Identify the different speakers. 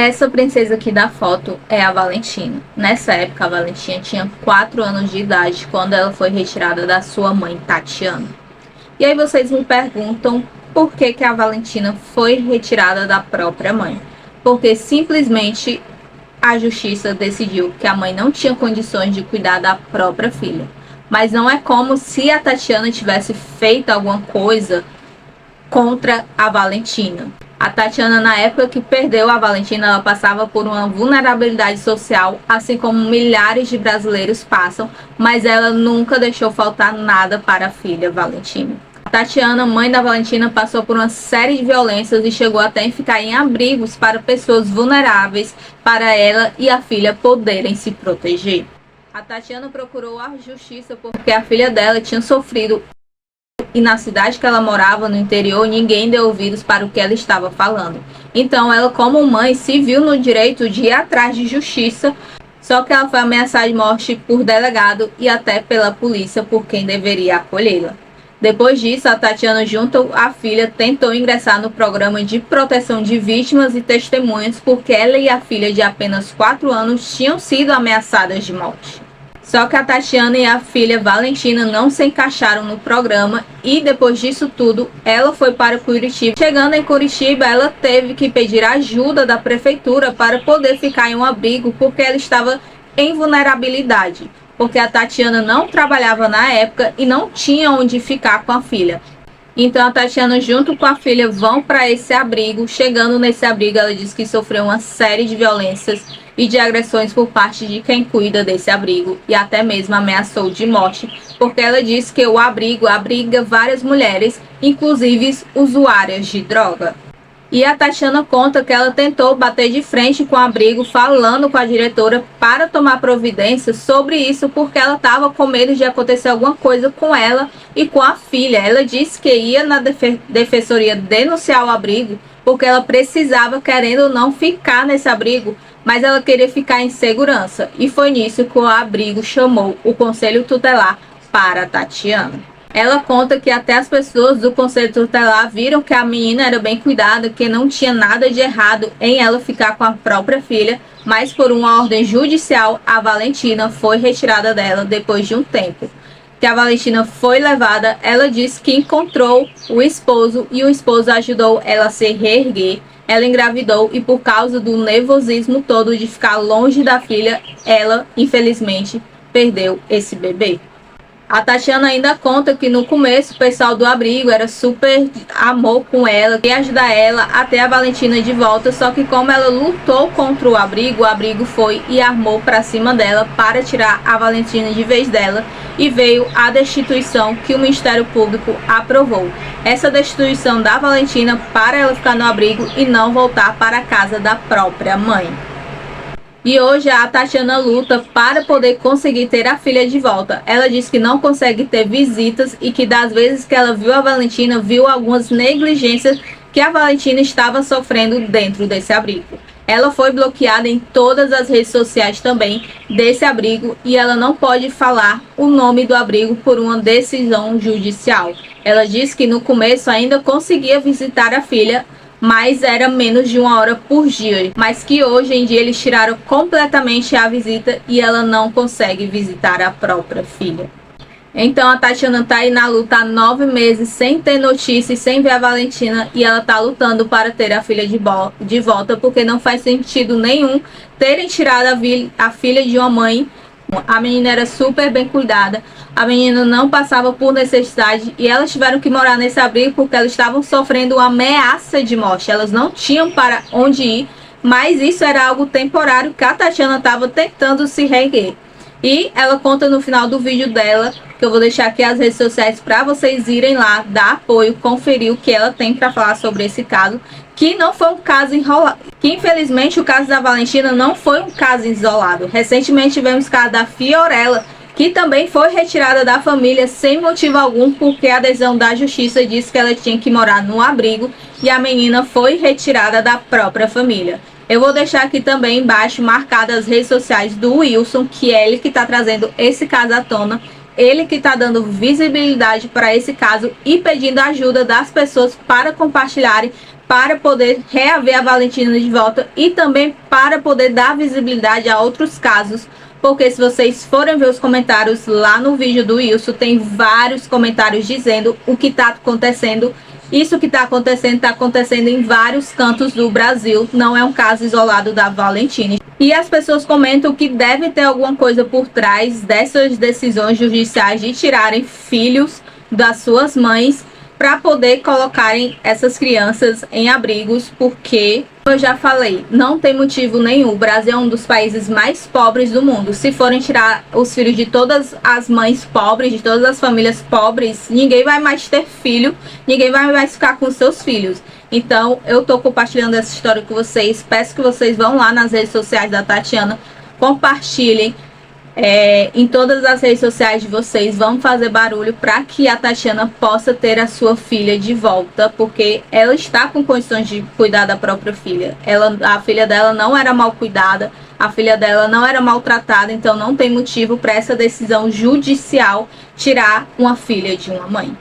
Speaker 1: Essa princesa aqui da foto é a Valentina. Nessa época, a Valentina tinha 4 anos de idade quando ela foi retirada da sua mãe, Tatiana. E aí vocês me perguntam por que a Valentina foi retirada da própria mãe. Porque simplesmente a justiça decidiu que a mãe não tinha condições de cuidar da própria filha. Mas não é como se a Tatiana tivesse feito alguma coisa contra a Valentina. A Tatiana, na época que perdeu a Valentina, ela passava por uma vulnerabilidade social, assim como milhares de brasileiros passam, mas ela nunca deixou faltar nada para a filha Valentina. A Tatiana, mãe da Valentina, passou por uma série de violências e chegou até a ficar em abrigos para pessoas vulneráveis, para ela e a filha poderem se proteger. A Tatiana procurou a justiça porque a filha dela tinha sofrido e na cidade que ela morava, no interior, ninguém deu ouvidos para o que ela estava falando. Então ela, como mãe, se viu no direito de ir atrás de justiça, só que ela foi ameaçada de morte por delegado e até pela polícia por quem deveria acolhê-la. Depois disso, a Tatiana, junto à filha, tentou ingressar no programa de proteção de vítimas e testemunhas porque ela e a filha de apenas 4 anos tinham sido ameaçadas de morte. Só que a Tatiana e a filha Valentina não se encaixaram no programa e depois disso tudo, ela foi para Curitiba. Chegando em Curitiba, ela teve que pedir ajuda da prefeitura para poder ficar em um abrigo porque ela estava em vulnerabilidade. Porque a Tatiana não trabalhava na época e não tinha onde ficar com a filha. Então a Tatiana junto com a filha vão para esse abrigo. Chegando nesse abrigo, ela diz que sofreu uma série de violências e de agressões por parte de quem cuida desse abrigo e até mesmo ameaçou de morte, porque ela diz que o abrigo abriga várias mulheres, inclusive usuárias de droga. E a Tatiana conta que ela tentou bater de frente com o abrigo, falando com a diretora para tomar providências sobre isso, porque ela estava com medo de acontecer alguma coisa com ela e com a filha. Ela disse que ia na defensoria denunciar o abrigo, porque ela precisava, querendo ou não, ficar nesse abrigo, mas ela queria ficar em segurança. E foi nisso que o abrigo chamou o Conselho Tutelar para a Tatiana. Ela conta que até as pessoas do Conselho Tutelar viram que a menina era bem cuidada, que não tinha nada de errado em ela ficar com a própria filha, mas por uma ordem judicial, a Valentina foi retirada dela depois de um tempo. Que a Valentina foi levada, ela disse que encontrou o esposo e o esposo ajudou ela a se reerguer. Ela engravidou e por causa do nervosismo todo de ficar longe da filha, ela, infelizmente, perdeu esse bebê. A Tatiana ainda conta que no começo o pessoal do abrigo era super amor com ela, queria ajudar ela até a Valentina de volta, só que como ela lutou contra o abrigo foi e armou para cima dela para tirar a Valentina de vez dela e veio a destituição que o Ministério Público aprovou. Essa destituição da Valentina para ela ficar no abrigo e não voltar para a casa da própria mãe. E hoje a Tatiana luta para poder conseguir ter a filha de volta. Ela diz que não consegue ter visitas e que das vezes que ela viu a Valentina, viu algumas negligências que a Valentina estava sofrendo dentro desse abrigo. Ela foi bloqueada em todas as redes sociais também desse abrigo e ela não pode falar o nome do abrigo por uma decisão judicial. Ela diz que no começo ainda conseguia visitar a filha, mas era menos de 1 hora por dia, mas que hoje em dia eles tiraram completamente a visita e ela não consegue visitar a própria filha. Então a Tatiana tá aí na luta há 9 meses, sem ter notícias, sem ver a Valentina, e ela tá lutando para ter a filha de volta, porque não faz sentido nenhum terem tirado a filha de uma mãe. A menina era super bem cuidada, a menina não passava por necessidade e elas tiveram que morar nesse abrigo porque elas estavam sofrendo uma ameaça de morte. Elas não tinham para onde ir, mas isso era algo temporário que a Tatiana estava tentando se reerguer. E ela conta no final do vídeo dela, que eu vou deixar aqui as redes sociais para vocês irem lá, dar apoio, conferir o que ela tem para falar sobre esse caso, que não foi um caso enrolado, que infelizmente o caso da Valentina não foi um caso isolado. Recentemente tivemos o caso da Fiorella, que também foi retirada da família sem motivo algum, porque a decisão da justiça disse que ela tinha que morar no abrigo e a menina foi retirada da própria família. Eu vou deixar aqui também embaixo marcadas as redes sociais do Wilson, que é ele que está trazendo esse caso à tona, ele que está dando visibilidade para esse caso e pedindo ajuda das pessoas para compartilharem, para poder reaver a Valentina de volta e também para poder dar visibilidade a outros casos. Porque se vocês forem ver os comentários lá no vídeo do Wilson, tem vários comentários dizendo o que está acontecendo. Isso que está acontecendo em vários cantos do Brasil. Não é um caso isolado da Valentina. E as pessoas comentam que deve ter alguma coisa por trás dessas decisões judiciais de tirarem filhos das suas mães para poder colocarem essas crianças em abrigos, porque, eu já falei, não tem motivo nenhum. O Brasil é um dos países mais pobres do mundo. Se forem tirar os filhos de todas as mães pobres, de todas as famílias pobres, ninguém vai mais ter filho, ninguém vai mais ficar com seus filhos. Então, eu tô compartilhando essa história com vocês. Peço que vocês vão lá nas redes sociais da Tatiana, compartilhem em todas as redes sociais de vocês, vamos fazer barulho para que a Tatiana possa ter a sua filha de volta, porque ela está com condições de cuidar da própria filha. A filha dela não era mal cuidada, a filha dela não era maltratada, então não tem motivo para essa decisão judicial tirar uma filha de uma mãe.